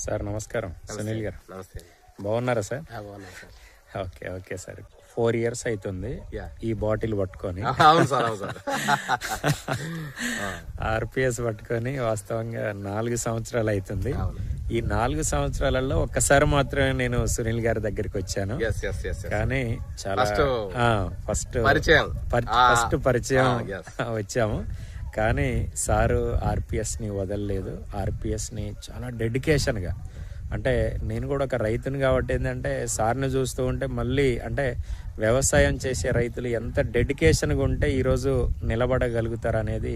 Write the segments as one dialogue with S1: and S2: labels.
S1: Sir నమస్కారం. సునీల్ గారు
S2: నమస్తే.
S1: బాగున్నారా సార్?
S2: బాగున్నాను sir.
S1: Okay okay sir. 4 years అవుతుంది ఈ బాటిల్ పట్టుకొని.
S2: అవును సార్, అవును సార్.
S1: ఆర్పిఎస్ పట్టుకొని వాస్తవంగా 4 సంవత్సరాలు అవుతుంది. ఈ 4 సంవత్సరాలలో ఒక్కసారి మాత్రమే నేను సునీల్ గారి దగ్గరికి వచ్చాను. కానీ చాలా ఫస్ట్ పరిచయం వచ్చాము. కానీ సారు ఆర్పిఎస్ ని వదలలేదు. ఆర్పిఎస్ ని చాలా డెడికేషన్ గా, అంటే నేను కూడా ఒక రైతుని కాబట్టి ఏంటంటే సార్ని చూస్తూ ఉంటే మళ్ళీ అంటే వ్యవసాయం చేసే రైతులు ఎంత డెడికేషన్గా ఉంటే ఈరోజు నిలబడగలుగుతారు అనేది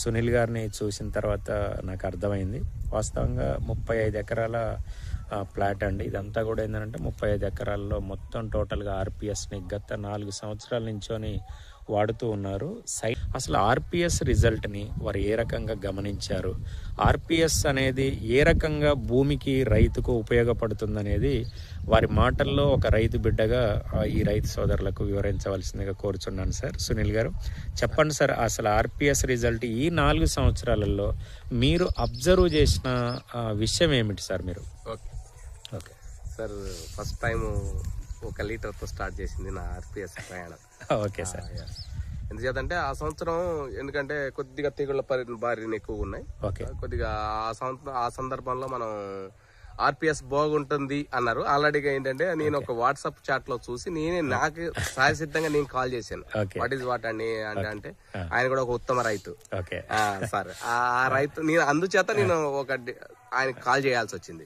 S1: సునీల్ గారిని చూసిన తర్వాత నాకు అర్థమైంది. వాస్తవంగా 35 ఎకరాల ప్లాట్ అండి. ఇదంతా కూడా ఏంటంటే 35 ఎకరాల్లో మొత్తం టోటల్గా ఆర్పిఎస్ని గత 4 సంవత్సరాల నుంచోని వాడుతూ ఉన్నారు. అసలు ఆర్పిఎస్ రిజల్ట్ని వారు ఏ రకంగా గమనించారు, ఆర్పిఎస్ అనేది ఏ రకంగా భూమికి రైతుకు ఉపయోగపడుతుందనేది వారి మాటల్లో ఒక రైతు బిడ్డగా ఈ రైతు సోదరులకు వివరించవలసిందిగా కోరుచున్నాను. సార్ సునీల్ గారు చెప్పండి సార్, అసలు ఆర్పిఎస్ రిజల్ట్ ఈ 4 సంవత్సరాలలో మీరు అబ్జర్వ్ చేసిన విషయం ఏమిటి సార్? మీరు
S2: ఓకే సార్, ఫస్ట్ టైం 1 లీటర్తో స్టార్ట్ చేసింది నా ఆర్పిఎస్ ప్రయాణం.
S1: Okay sir.
S2: ఎందుచేతంటే ఆ సంవత్సరం ఎందుకంటే కొద్దిగా తెగుళ్ళ బారిన ఎక్కువ ఉన్నాయి. కొద్దిగా ఆ సందర్భంలో మనం ఆర్పిఎస్ బాగుంటుంది అన్నారు. ఆల్రెడీగా ఏంటంటే నేను ఒక వాట్సాప్ చాట్ లో చూసి నాకు సహసిద్ధంగా నేను కాల్ చేశాను. వాట్ ఈస్ వాట్ అండి అంటే ఆయన కూడా ఒక ఉత్తమ రైతు సార్. ఆ రైతు నేను అందుచేత నేను ఆయన కాల్ చేయాల్సి వచ్చింది.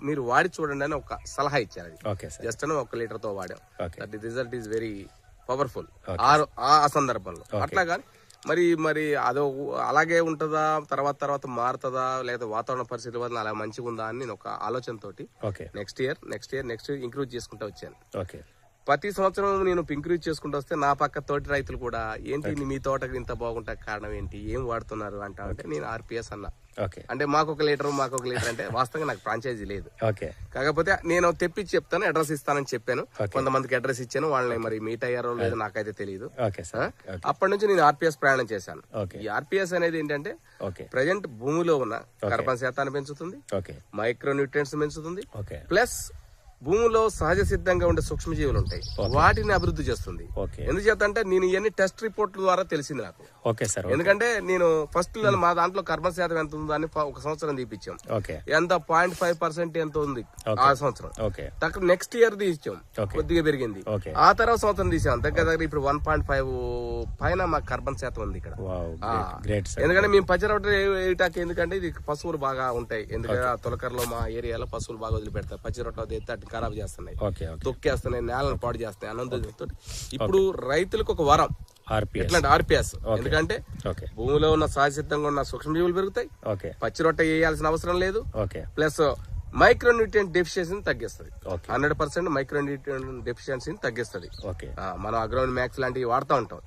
S2: మీరు వాడి చూడండి అని ఒక సలహా ఇచ్చారు. జస్ట్ అని 1 లీటర్ తో వాడాం. That result is very powerful ఆ సందర్భంలో. అట్లా కానీ మరి అదో అలాగే ఉంటుందా, తర్వాత మారుతుందా, లేదా వాతావరణ పరిస్థితి వల్ల అలా మంచిగా ఉందా అని నేను ఒక ఆలోచనతోటి నెక్స్ట్ ఇయర్ ఇంక్రూజ్ చేసుకుంటూ వచ్చాను. ప్రతి సంవత్సరం నేను ఇంక్రీజ్ చేసుకుంటూ వస్తే నా పక్క తోటి రైతులు కూడా ఏంటి మీ తోటకి ఇంత బాగుంటా కారణం ఏంటి, ఏం వాడుతున్నారు అంటే నేను ఆర్పిఎస్ అన్నా. అంటే మాకు 1 లీటర్ అంటే వాస్తవంగా నాకు ఫ్రాంచైజీ లేదు. కాకపోతే నేను తెప్పించి చెప్తాను, అడ్రస్ ఇస్తానని చెప్పాను. కొంతమందికి అడ్రస్ ఇచ్చాను, వాళ్ళని మరి మీట్ అయ్యారో లేదో నాకైతే తెలియదు. అప్పటి నుంచి నేను ఆర్పిఎస్ ప్రయాణం చేశాను. ఈ ఆర్పిఎస్ అనేది ఏంటంటే ప్రజెంట్ భూమిలో ఉన్న కార్బన్ శాతాన్ని పెంచుతుంది, మైక్రో న్యూట్రియంట్స్ పెంచుతుంది, ప్లస్ భూమిలో సహజ సిద్ధంగా ఉండే సూక్ష్మజీవులు ఉంటాయి, వాటిని అభివృద్ధి చేస్తుంది. ఎందుచేతంటే నేను ఇవన్నీ టెస్ట్ రిపోర్ట్ల ద్వారా తెలిసింది నాకు. ఎందుకంటే నేను ఫస్ట్ మా దాంట్లో కార్బన్ శాతం ఎంత ఉందో అని 1 సంవత్సరం తీపిచ్చాం. ఎంత 0.5% ఎంత ఉంది ఆ సంవత్సరం. నెక్స్ట్ ఇయర్ తీసాం, కొద్దిగా పెరిగింది. ఆ తర్వాత సంవత్సరం తీసాం, దగ్గర ఇప్పుడు 1.5 పైన మాకు కార్బన్ శాతం ఉంది ఇక్కడ. ఎందుకంటే మేము పచ్చిరొట్ట వేయటానికి, ఎందుకంటే ఇది పశువులు బాగా ఉంటాయి. ఎందుకంటే తొలకరలో మా ఏరియాలో పశువులు బాగా వదిలిపెడతారు. పచ్చిరొట్ట ఖరాబ్ చేస్తున్నాయి, తొక్కేస్తున్నాయి, నేలను పాడు చేస్తున్నాయి. అనంతో ఇప్పుడు రైతులకు ఒక వరం ఎట్లాంటి ఆర్పిఎస్. ఎందుకంటే భూమిలో ఉన్న సహజసిద్ధంగా ఉన్న సూక్ష్మజీవులు పెరుగుతాయి, పచ్చి రొట్టె వేయాల్సిన అవసరం లేదు, ప్లస్ మైక్రో న్యూట్రియంట్ డెఫిషియన్సీని తగ్గిస్తుంది. 100% మైక్రో న్యూట్రియంట్ డెఫిషియన్సీని తగ్గిస్తుంది. మనం అగ్రోన్ మ్యాక్స్ లాంటివి వాడుతూ ఉంటాం.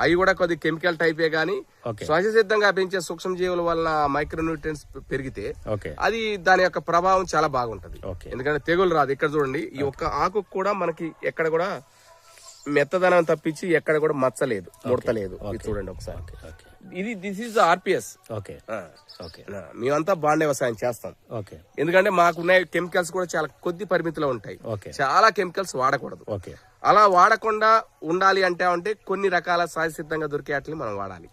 S2: అవి కూడా కొద్ది కెమికల్ టైపే గానీ సహజసిద్ధంగా పెంచే సూక్ష్మజీవుల వల్ల మైక్రో న్యూట్రియంట్స్ పెరిగితే అది దాని యొక్క ప్రభావం చాలా బాగుంటది. ఎందుకంటే తెగులు రాదు. ఇక్కడ చూడండి, ఈ ఒక్క ఆకు కూడా మనకి ఎక్కడ కూడా మెత్తదనం తప్పించి ఎక్కడ కూడా మచ్చలేదు, ముడతలేదు. ఇది చూడండి ఒకసారి. This is RPS. మేమంతా బాండ్ వ్యవసాయం చేస్తాం. ఎందుకంటే మాకున్న కెమికల్స్ కూడా చాలా కొద్ది పరిమితిలో ఉంటాయి. చాలా కెమికల్స్ వాడకూడదు. అలా వాడకుండా ఉండాలి అంటే కొన్ని రకాల సహజ సిద్ధంగా దొరికే వాటిని మనం వాడాలి.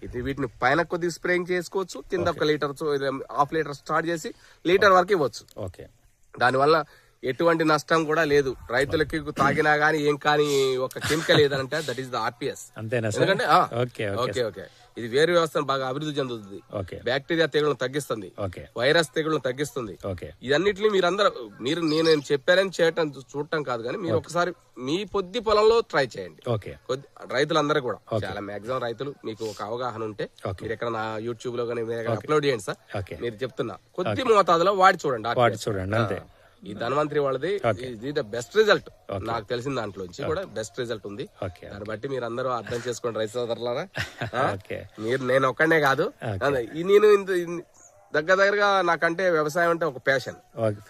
S2: ఇది వీటిని పైన కొద్దిగా స్ప్రేయింగ్ చేసుకోవచ్చు, కింద 1 లీటర్ 1/2 లీటర్ స్టార్ట్ చేసి లీటర్ వరకు ఇవ్వచ్చు. దానివల్ల ఎటువంటి నష్టం కూడా లేదు. రైతులకి తాగినా గానీ ఏం కానీ ఒక కెమికల్ ఏదంటే దట్ ఈస్ ద ఆర్పిఎస్. ఎందుకంటే ఓకే ఇది వేరు వ్యవస్థను బాగా అభివృద్ధి చెందుతుంది. బ్యాక్టీరియా తెగులను తగ్గిస్తుంది, వైరస్ తెగులను తగ్గిస్తుంది. ఇదన్నిటిని నేను చెప్పారని చూడటం కాదు, కానీ మీరు ఒకసారి మీ పొద్దు పొలంలో ట్రై చేయండి. రైతులందరూ కూడా చాలా మాక్సిమం రైతులు మీకు ఒక అవగాహన ఉంటే మీరు ఎక్కడ నా యూట్యూబ్ లో కానీ అప్లోడ్ చేయండి సార్. మీరు చెప్తున్నా కొద్ది మోతాదులో వాడి చూడండి. అంతే. ఈ ధన్వంతరి వాళ్ళది ఇది ద బెస్ట్ రిజల్ట్ నాకు తెలిసిన దాంట్లో కూడా బెస్ట్ రిజల్ట్ ఉంది. దాన్ని బట్టి మీరు అందరూ అర్థం చేసుకోండి రైతు సోదరులారా. నేను ఒక్కడే కాదు, నేను దగ్గరగా నాకంటే వ్యవసాయం అంటే ఒక ప్యాషన్.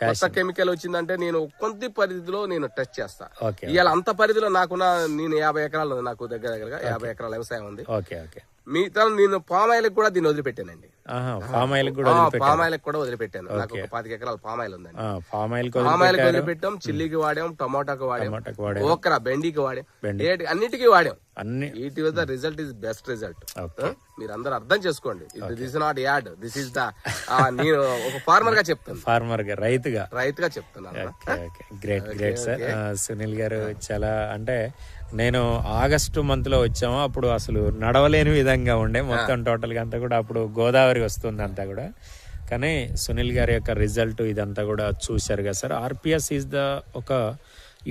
S2: కొత్త కెమికల్ వచ్చిందంటే నేను కొద్ది పరిధిలో నేను టెస్ట్ చేస్తా. ఇవాళ అంత పరిధిలో నేను 50 ఎకరాలు ఉంది, నాకు దగ్గరగా 50 ఎకరాల వ్యవసాయం ఉంది. మిగతా నేను పామాయిల్ కూడా దీన్ని వదిలిపెట్టానండి.
S1: పామ్ ఆయిల్ కూడా
S2: పామాయిల్ కూడా వదిలిపెట్టాను. నాకు ఒక 25 ఎకరాల పామాయిల్ ఉందండి.
S1: పామాయిల్
S2: వదిలిపెట్టాం, చిల్లీకి వాడాం, టమాటాకి వాడాం, ఓక్రా బెండికి వాడాం, అన్నిటికీ వాడాం. It was the result is best result. మీరు అందరూ అర్థం చేసుకోండి. This not ad, this is the నేను ఒక ఫార్మర్ గా చెప్తాను, రైతుగా చెప్తున్నాను.
S1: Great great sir. సునీల్ గారు చాలా అంటే నేను ఆగస్టు మంత్ లో వచ్చాము, అప్పుడు అసలు నడవలేని విధంగా ఉండే మొత్తం టోటల్ గా అంతా కూడా. అప్పుడు గోదావరి వస్తుంది అంతా కూడా. కానీ సునీల్ గారి యొక్క రిజల్ట్ ఇదంతా కూడా చూశారు కదా సార్. ఆర్పిఎస్ ఈజ్ ద ఒక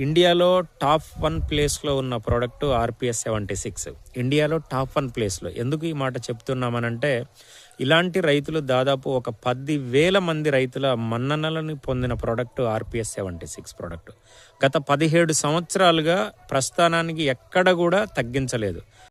S1: ఇండియాలో టాప్ 1 ప్లేస్లో ఉన్న ప్రోడక్ట్ ఆర్పిఎస్ 76. ఇండియాలో టాప్ 1 ప్లేస్లో. ఎందుకు ఈ మాట చెప్తున్నామనంటే ఇలాంటి రైతులు దాదాపు ఒక 10,000 మంది రైతుల మన్ననలను పొందిన ప్రోడక్ట్ ఆర్పిఎస్ 76 ప్రోడక్ట్. గత 17 సంవత్సరాలుగా ప్రస్థానానికి ఎక్కడ కూడా తగ్గించలేదు.